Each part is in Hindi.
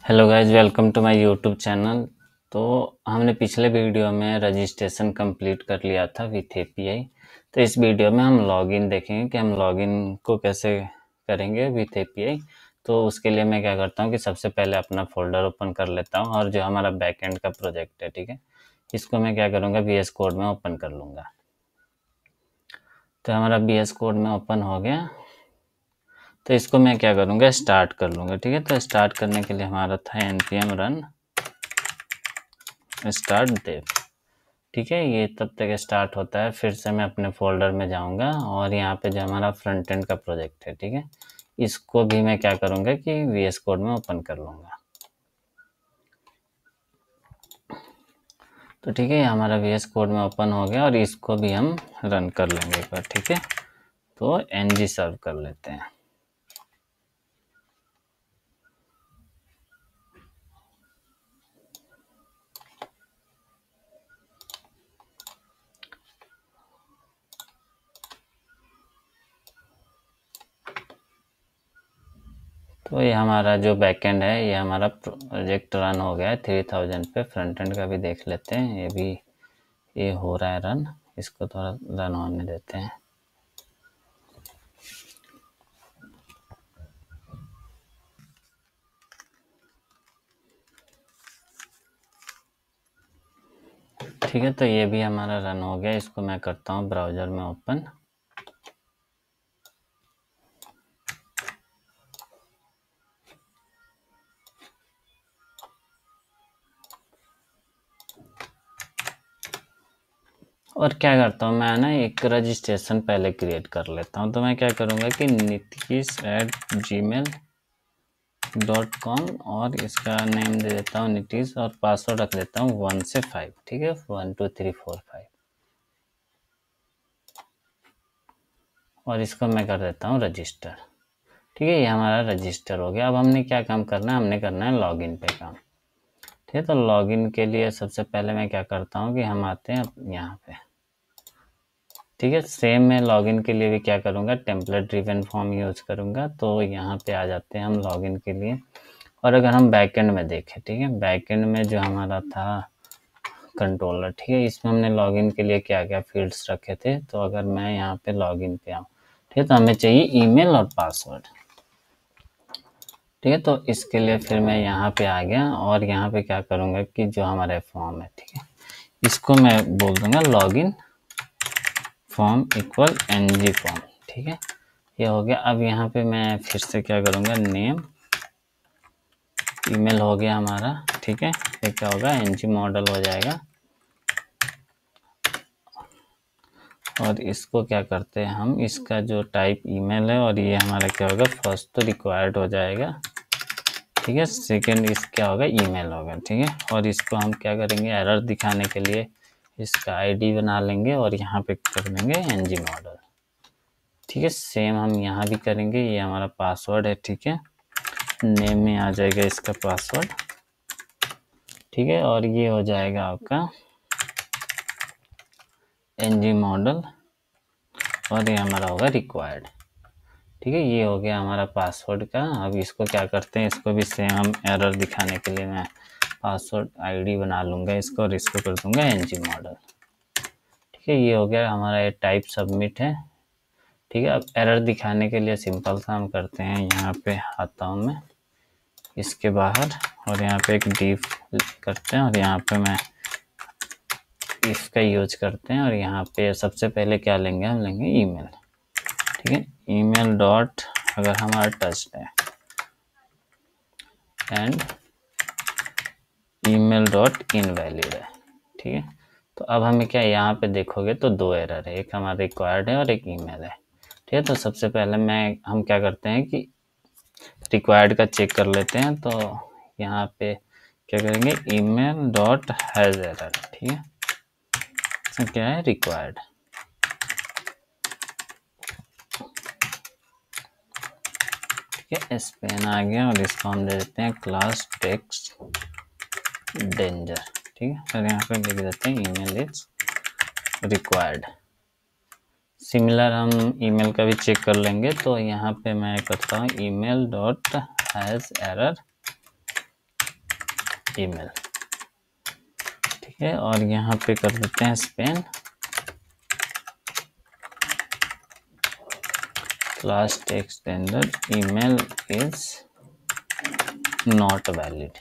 Hello guys, welcome to my YouTube channel. तो हमने पिछले वीडियो में रजिस्ट्रेशन कंप्लीट कर लिया था विथ एपीआई। तो इस वीडियो में हम लॉगिन देखेंगे कि हम लॉगिन को कैसे करेंगे विथ एपीआई। तो उसके लिए मैं क्या करता हूँ कि सबसे पहले अपना फोल्डर ओपन कर लेता हूँ और जो हमारा बैकएंड का प्रोजेक्ट है, ठीक है, इसको मैं क्या करूँगा, VS कोड में ओपन कर लूँगा। तो हमारा VS कोड में ओपन हो गया। तो इसको मैं क्या करूँगा, स्टार्ट कर लूँगा। ठीक है, तो स्टार्ट करने के लिए हमारा था npm run स्टार्ट देव। ठीक है, ये तब तक स्टार्ट होता है। फिर से मैं अपने फोल्डर में जाऊंगा और यहाँ पे जो हमारा फ्रंट एंड का प्रोजेक्ट है, ठीक है, इसको भी मैं क्या करूँगा कि VS कोड में ओपन कर लूँगा। तो ठीक है, ये हमारा VS कोड में ओपन हो गया और इसको भी हम रन कर लेंगे एक बार। ठीक है, तो ng सर्व कर लेते हैं। तो ये हमारा जो बैकएंड है, ये हमारा प्रोजेक्ट रन हो गया है 3000 पे। फ्रंट एंड का भी देख लेते हैं, ये भी ये हो रहा है रन। इसको थोड़ा रन होने देते हैं। ठीक है, तो ये भी हमारा रन हो गया। इसको मैं करता हूँ ब्राउज़र में ओपन। और क्या करता हूँ मैं ना, एक रजिस्ट्रेशन पहले क्रिएट कर लेता हूँ। तो मैं क्या करूँगा कि nitish@gmail.com और इसका नेम दे देता हूँ नीतीश और पासवर्ड रख देता हूँ 1 से 5। ठीक है, 1 2 3 4 5 और इसको मैं कर देता हूँ रजिस्टर। ठीक है, ये हमारा रजिस्टर हो गया। अब हमने क्या काम करना है, हमने करना है लॉगिन पे काम। ठीक है, तो लॉगिन के लिए सबसे पहले मैं क्या करता हूँ कि हम आते हैं यहाँ पे। ठीक है, सेम मैं लॉगिन के लिए भी क्या करूँगा, टेम्पलेट ड्रिवन फॉर्म यूज करूँगा। तो यहाँ पे आ जाते हैं हम लॉगिन के लिए। और अगर हम बैकएंड में देखें, ठीक है, बैकएंड में जो हमारा था कंट्रोलर, ठीक है, इसमें हमने लॉगिन के लिए क्या क्या फील्ड्स रखे थे। तो अगर मैं यहाँ पे लॉगिन पे आऊँ, ठीक है, तो हमें चाहिए ईमेल और पासवर्ड। ठीक है, तो इसके लिए फिर मैं यहाँ पे आ गया और यहाँ पे क्या करूँगा कि जो हमारा फॉर्म है, ठीक है, इसको मैं बोल दूंगा login form equal ng form. ठीक है, ये हो गया। अब यहाँ पे मैं फिर से क्या करूँगा, नेम ईमेल हो गया हमारा। ठीक है, ये क्या होगा, ng मॉडल हो जाएगा। और इसको क्या करते हैं हम, इसका जो टाइप ईमेल है और ये हमारा क्या होगा, फर्स्ट तो रिक्वायर्ड हो जाएगा। ठीक है, सेकंड इस क्या होगा, ईमेल होगा। ठीक है, और इसको हम क्या करेंगे, एरर दिखाने के लिए इसका आईडी बना लेंगे और यहाँ पे कर देंगे ng मॉडल। ठीक है, सेम हम यहाँ भी करेंगे। ये हमारा पासवर्ड है। ठीक है, नेम में आ जाएगा इसका पासवर्ड। ठीक है, और ये हो जाएगा आपका ng मॉडल और ये हमारा होगा रिक्वायर्ड। ठीक है, ये हो गया हमारा पासवर्ड का। अब इसको क्या करते हैं, इसको भी सेम हम एरर दिखाने के लिए मैं पासवर्ड आईडी बना लूँगा इसको और इसको कर दूँगा ng मॉडल। ठीक है, ये हो गया हमारा, ये टाइप सबमिट है। ठीक है, अब एरर दिखाने के लिए सिंपल सा हम करते हैं, यहाँ पे आता हूँ मैं इसके बाहर और यहाँ पे एक डिफ करते हैं और यहाँ पे मैं इफ का यूज करते हैं और यहाँ पे सबसे पहले क्या लेंगे, हम लेंगे ईमेल। ठीक है, ईमेल डॉट अगर हमारा टस्ट है एंड ईमेल डॉट इनवैलिड है। ठीक है, तो अब हमें क्या, यहाँ पे देखोगे तो दो एरर है, एक हमारा रिक्वायर्ड है और एक ईमेल है। ठीक है, तो सबसे पहले हम क्या करते हैं कि रिक्वायर्ड का चेक कर लेते हैं। तो यहाँ पे क्या करेंगे, ईमेल डॉट हैज एरर। ठीक है, तो क्या है, रिक्वायर्ड। ठीक है, स्पेन आ गया और इसको हम दे देते हैं क्लास टेक्स्ट डेंजर। ठीक है, फिर यहाँ पे लिख देते हैं ईमेल इज रिक्वायर्ड। सिमिलर हम ईमेल का भी चेक कर लेंगे। तो यहाँ पे मैं करता हूँ email dot has error email, ठीक है। और यहाँ पे कर देते हैं Spain class extender email is not valid,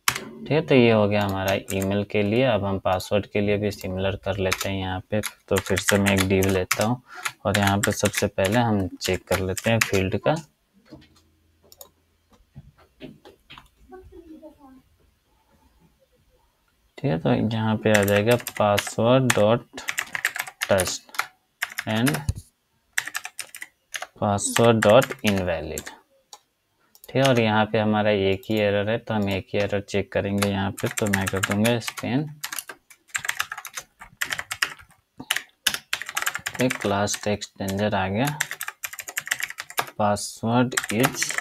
ठीक है। तो ये हो गया हमारा ईमेल के लिए। अब हम पासवर्ड के लिए भी सिमिलर कर लेते हैं यहाँ पे। तो फिर से मैं एक डिव लेता हूँ और यहाँ पे सबसे पहले हम चेक कर लेते हैं फील्ड का, ठीक है। तो यहाँ पे आ जाएगा password dot test and password dot invalid, ठीक है। और यहाँ पे हमारा एक ही एरर है तो हम एक ही एरर चेक करेंगे यहाँ पे। तो मैं कर दूंगा स्पेन एक क्लास एक्सटेंडर आ गया, पासवर्ड इज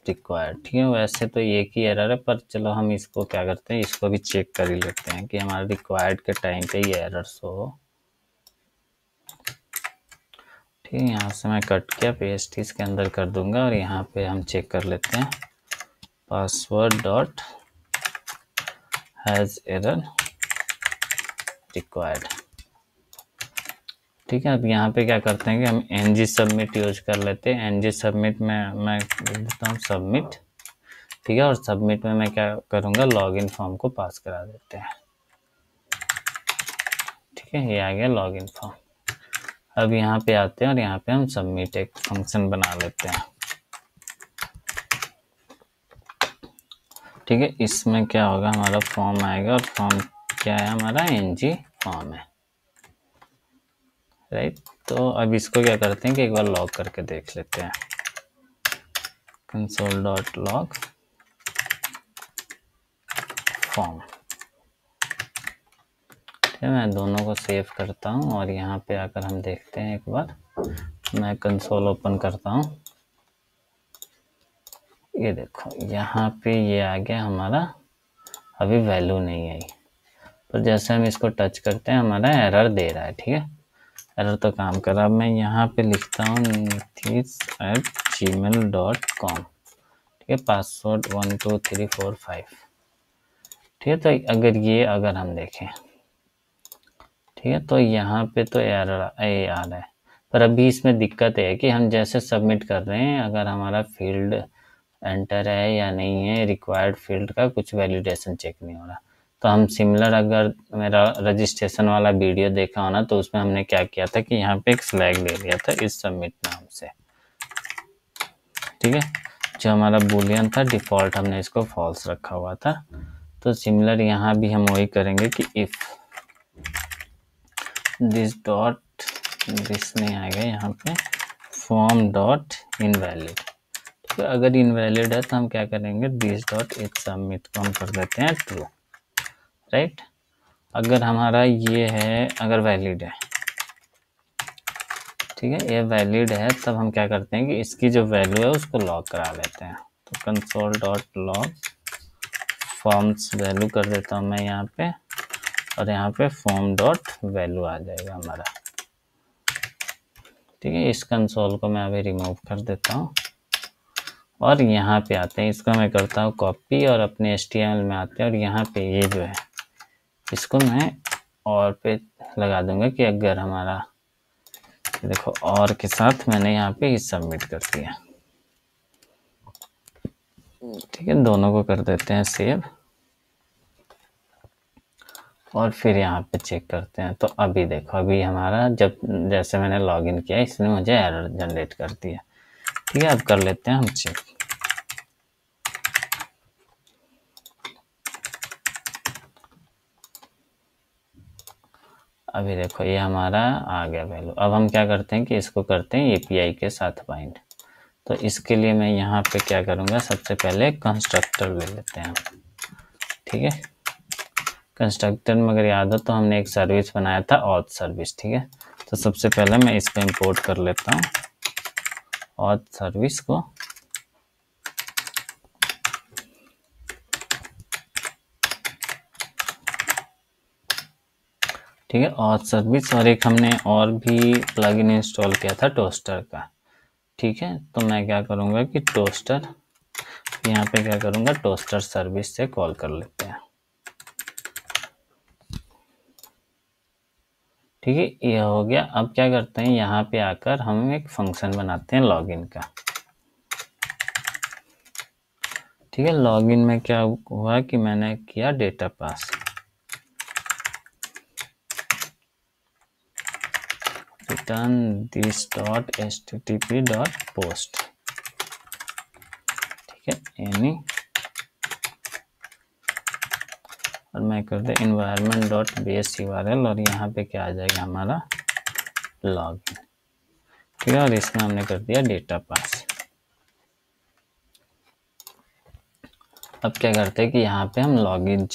रिक्वायर्ड, ठीक है। वैसे तो एक ही एरर है पर चलो हम इसको क्या करते हैं, इसको भी चेक कर ही लेते हैं कि हमारा रिक्वायर्ड के टाइम पे ये एरर शो हो, ठीक है। यहाँ से मैं कट किया, पेस्ट इसके अंदर कर दूंगा और यहाँ पे हम चेक कर लेते हैं password dot has error required, ठीक है। अब यहाँ पे क्या करते हैं कि हम ng सबमिट यूज कर लेते हैं। ng सबमिट में मैं देता हूँ सबमिट, ठीक है। और सबमिट में मैं क्या करूँगा, लॉगिन फॉर्म को पास करा देते हैं, ठीक है। ये आ गया लॉगिन फॉर्म। अब यहाँ पे आते हैं और यहाँ पे हम सबमिट एक फंक्शन बना लेते हैं, ठीक है। इसमें क्या होगा, हमारा फॉर्म आएगा और फॉर्म क्या है, हमारा ng फॉर्म है, राइट। तो अब इसको क्या करते हैं कि एक बार लॉग करके देख लेते हैं, console.log फॉर्म, ठीक है। मैं दोनों को सेव करता हूँ और यहाँ पे आकर हम देखते हैं एक बार। मैं कंसोल ओपन करता हूँ, ये देखो यहाँ पे ये आ गया हमारा, अभी वैल्यू नहीं आई, पर जैसे हम इसको टच करते हैं हमारा एरर दे रहा है, ठीक है। एरर तो काम कर रहा है। अब मैं यहाँ पे लिखता हूँ nithis@gmail.com, ठीक है। पासवर्ड 1 2 3 4 5, ठीक है। तो अगर हम देखें, ठीक है, तो यहाँ पे तो एरर आ रहा है, पर अभी इसमें दिक्कत है कि हम जैसे सबमिट कर रहे हैं, अगर हमारा फील्ड एंटर है या नहीं है, रिक्वायर्ड फील्ड का कुछ वैलिडेशन चेक नहीं हो रहा। तो हम सिमिलर, अगर मेरा रजिस्ट्रेशन वाला वीडियो देखा हो ना, तो उसमें हमने क्या किया था कि यहाँ पे एक फ्लैग ले लिया था इस सबमिट नाम से, ठीक है। जो हमारा बूलियन था डिफ़ॉल्ट, हमने इसको फॉल्स रखा हुआ था। तो सिमिलर यहाँ भी हम वही करेंगे कि इफ़ दिस नहीं आएगा यहाँ पे, फॉर्म डॉट इनवैलिड, तो अगर इनवैलिड है तो हम क्या करेंगे, दिस डॉट इज सबमिट को हम कर देते हैं ट्रू, राइट। अगर हमारा ये है, अगर वैलिड है, ठीक है, ये वैलिड है, तब हम क्या करते हैं कि इसकी जो वैल्यू है उसको लॉग करा लेते हैं। तो console dot log forms value कर देता हूँ मैं यहाँ पे, और यहाँ पे फॉर्म डॉट वैल्यू आ जाएगा हमारा, ठीक है। इस कंसोल को मैं अभी रिमूव कर देता हूँ और यहाँ पे आते हैं, इसको मैं करता हूँ कॉपी और अपने HTML में आते हैं और यहाँ पे ये जो है इसको मैं और पे लगा दूंगा कि अगर हमारा, देखो और के साथ मैंने यहाँ पे ही सबमिट कर दिया, ठीक है। दोनों को कर देते हैं सेव और फिर यहाँ पे चेक करते हैं। तो अभी देखो, अभी हमारा जैसे मैंने लॉगिन किया इसने मुझे एरर जनरेट कर दिया, ठीक है। अब कर लेते हैं हम चेक, अभी देखो ये हमारा आ गया वैल्यू। अब हम क्या करते हैं कि इसको करते हैं API के साथ बाइंड। तो इसके लिए मैं यहाँ पे क्या करूँगा, सबसे पहले कंस्ट्रक्टर ले लेते हैं, ठीक है। कंस्ट्रक्टर में अगर याद हो तो हमने एक सर्विस बनाया था ऑथ सर्विस, ठीक है। तो सबसे पहले मैं इसको इंपोर्ट कर लेता हूँ ऑथ सर्विस को, ठीक है, ऑथ सर्विस। और एक हमने और भी प्लगइन इंस्टॉल किया था टोस्टर का, ठीक है। तो मैं क्या करूँगा कि टोस्टर यहाँ पे क्या करूँगा, टोस्टर सर्विस से कॉल कर लेते हैं। ठीक है, ये हो गया। अब क्या करते हैं, यहाँ पे आकर हम एक फंक्शन बनाते हैं लॉगिन का। ठीक है, लॉगिन में क्या हुआ कि मैंने किया data pass, return this dot http dot post. ठीक है, यानी और मैं कर दे environment डॉट बेस URL और यहाँ पे क्या आ जाएगा हमारा लॉगिन। ठीक है, और इसमें हमने कर दिया डेटा पास। अब क्या करते हैं कि यहाँ पे हम लॉगिन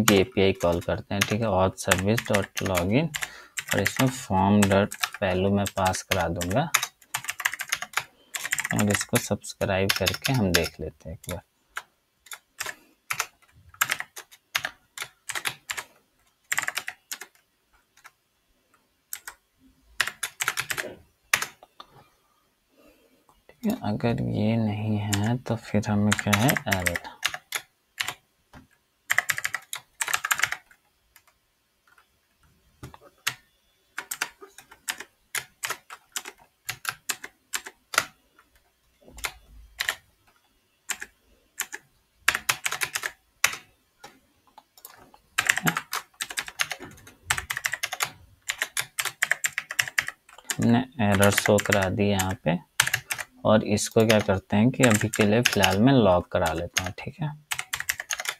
की API कॉल करते हैं। ठीक है, auth सर्विस डॉट लॉगिन और इसमें फॉर्म डॉट वैल्यू मैं पास करा दूंगा और इसको सब्सक्राइब करके हम देख लेते हैं एक बार। ठीक है, अगर ये नहीं है तो फिर हमें क्या है, एरर। हमने एरर शो करा दी यहाँ पे और इसको क्या करते हैं कि अभी के लिए फिलहाल मैं लॉग करा लेता हूँ। ठीक है,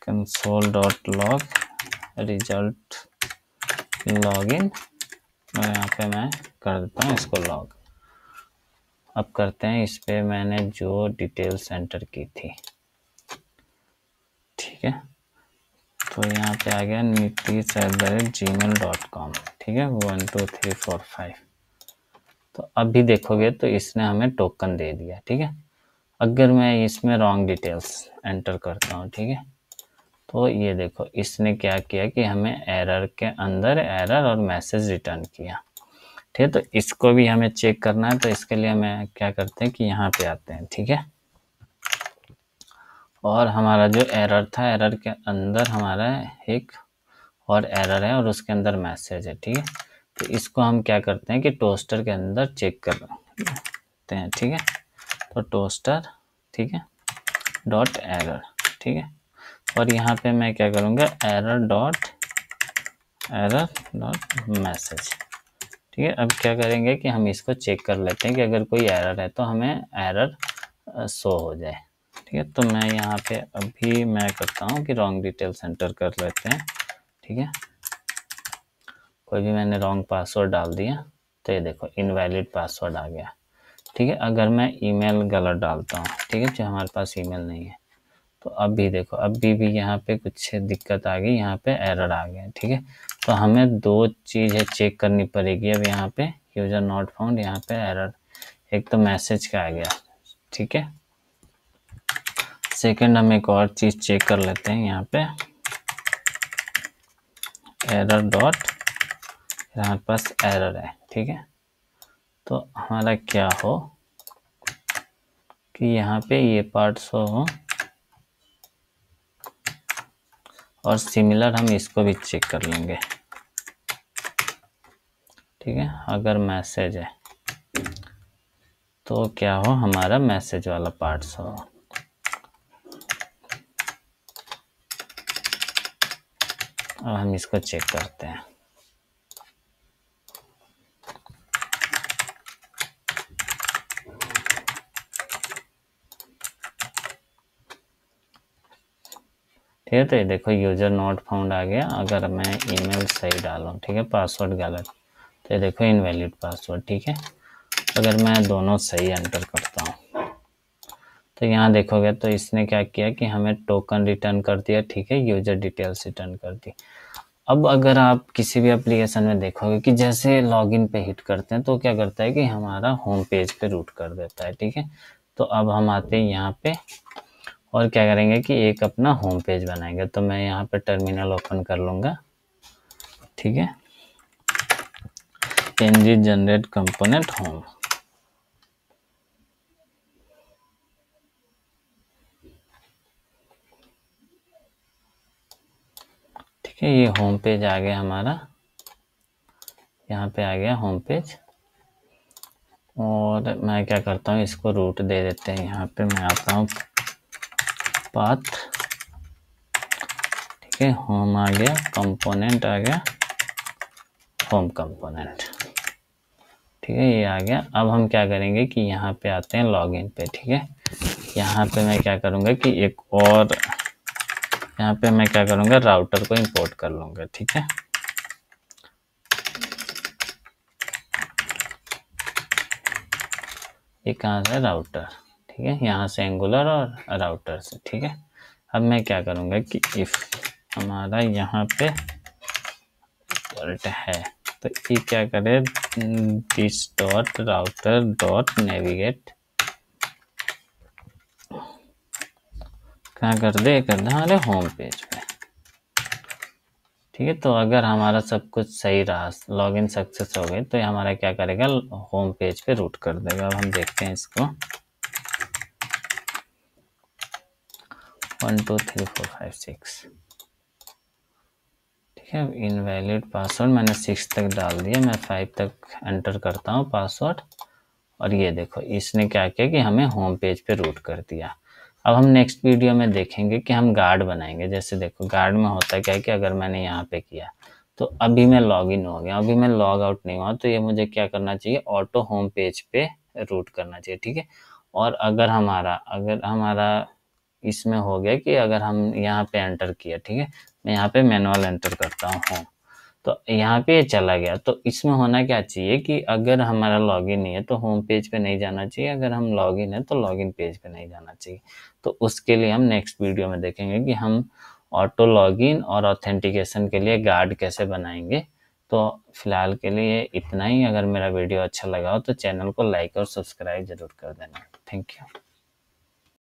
console dot log result login और यहाँ पे मैं कर देता हूँ इसको लॉग। अब करते हैं इस पे मैंने जो डिटेल्स एंटर की थी। ठीक है, तो यहाँ पे आ गया nitish@gmail.com। ठीक है, 1 2 3 4 5। तो अभी देखोगे तो इसने हमें टोकन दे दिया। ठीक है, अगर मैं इसमें रॉन्ग डिटेल्स एंटर करता हूँ, ठीक है, तो ये देखो इसने क्या किया कि हमें एरर के अंदर एरर और मैसेज रिटर्न किया। ठीक है, तो इसको भी हमें चेक करना है। तो इसके लिए हमें क्या करते हैं कि यहाँ पे आते हैं। ठीक है, और हमारा जो एरर था, एरर के अंदर हमारा एक और एरर है और उसके अंदर मैसेज है। ठीक है, तो इसको हम क्या करते हैं कि टोस्टर के अंदर चेक करते हैं। ठीक है, तो टोस्टर, ठीक है, डॉट एरर। ठीक है, और यहाँ पे मैं क्या करूँगा, एरर डॉट मैसेज। ठीक है, अब क्या करेंगे कि हम इसको चेक कर लेते हैं कि अगर कोई एरर है तो हमें एरर शो हो जाए। ठीक है, तो मैं यहाँ पे अभी मैं करता हूँ कि रॉन्ग डिटेल्स एंटर कर लेते हैं। ठीक है, कोई भी मैंने रॉन्ग पासवर्ड डाल दिया तो ये देखो इनवैलिड पासवर्ड आ गया। ठीक है, अगर मैं ईमेल गलत डालता हूँ, ठीक है, जो हमारे पास ईमेल नहीं है, तो अभी देखो अभी भी यहाँ पे कुछ दिक्कत आ गई, यहाँ पे एरर आ गया। ठीक है, तो हमें दो चीज़ें चेक करनी पड़ेगी। अब यहाँ पे यूजर नॉट फाउंड, यहाँ पे एरर, एक तो मैसेज का आ गया। ठीक है, सेकंड हम एक और चीज़ चेक कर लेते हैं। यहाँ पे एरर डॉट, हमारे पास एरर है। ठीक है, तो हमारा क्या हो कि यहाँ पे ये पार्ट शो हो और सिमिलर हम इसको भी चेक कर लेंगे। ठीक है, अगर मैसेज है तो क्या हो, हमारा मैसेज वाला पार्ट शो हो। अब हम इसको चेक करते हैं। ठीक है, तो ये देखो यूजर नॉट फाउंड आ गया। अगर मैं ईमेल सही डालूं, ठीक है, पासवर्ड गलत, तो ये देखो इनवैलिड पासवर्ड। ठीक है, अगर मैं दोनों सही एंटर करता हूँ तो यहाँ देखोगे तो इसने क्या किया कि हमें टोकन रिटर्न कर दिया। ठीक है, यूजर डिटेल्स रिटर्न कर दी। अब अगर आप किसी भी एप्लीकेशन में देखोगे कि जैसे लॉगिन पे हिट करते हैं तो क्या करता है कि हमारा होम पेज पे रूट कर देता है। ठीक है, तो अब हम आते हैं यहाँ पे और क्या करेंगे कि एक अपना होम पेज बनाएंगे। तो मैं यहाँ पे टर्मिनल ओपन कर लूँगा। ठीक है, ng जनरेट कंपोनेंट होम। ठीक है, ये होम पेज आ गया हमारा, यहाँ पे आ गया होम पेज। और मैं क्या करता हूँ, इसको रूट दे देते हैं। यहाँ पे मैं आता हूँ पाथ, ठीक है, होम आ गया, कंपोनेंट आ गया, होम कंपोनेंट, ठीक है, ये आ गया। अब हम क्या करेंगे कि यहाँ पे आते हैं लॉगिन पे, ठीक है। यहाँ पे मैं क्या करूँगा कि एक और, यहाँ पे मैं क्या करूँगा, राउटर को इंपोर्ट कर लूँगा, ठीक है। ये कहाँ से, राउटर, ठीक है, यहाँ से एंगुलर और राउटर से, ठीक है। अब मैं क्या करूँगा कि इफ़ हमारा यहाँ पे है तो ये क्या करे, this dot router dot navigate कहाँ कर दे, हमारे होम पेज पे, ठीक है। तो अगर हमारा सब कुछ सही रहा, लॉगिन सक्सेस हो गई, तो ये हमारा क्या करेगा, होम पेज पे रूट कर देगा। अब हम देखते हैं इसको, 1 2 3 4 5 6, ठीक है। इनवैलिड पासवर्ड मैंने 6 तक डाल दिया, मैं 5 तक एंटर करता हूँ पासवर्ड, और ये देखो इसने क्या किया कि हमें होम पेज पे रूट कर दिया। अब हम नेक्स्ट वीडियो में देखेंगे कि हम गार्ड बनाएंगे। जैसे देखो गार्ड में होता क्या है कि अगर मैंने यहाँ पे किया तो अभी मैं लॉग इन हो गया, अभी मैं लॉग आउट नहीं हुआ, तो ये मुझे क्या करना चाहिए, ऑटो होम पेज पे रूट करना चाहिए, ठीक है। और अगर हमारा इसमें हो गया कि अगर हम यहाँ पे एंटर किया, ठीक है, मैं यहाँ पे मैनुअल एंटर करता हूँ होम, तो यहाँ पे चला गया। तो इसमें होना क्या चाहिए कि अगर हमारा लॉगिन नहीं है तो होम पेज पे नहीं जाना चाहिए, अगर हम लॉगिन है तो लॉगिन पेज पे नहीं जाना चाहिए। तो उसके लिए हम नेक्स्ट वीडियो में देखेंगे कि हम ऑटो लॉगिन और ऑथेंटिकेशन के लिए गार्ड कैसे बनाएंगे। तो फिलहाल के लिए इतना ही। अगर मेरा वीडियो अच्छा लगा हो तो चैनल को लाइक और सब्सक्राइब जरूर कर देना। Thank you.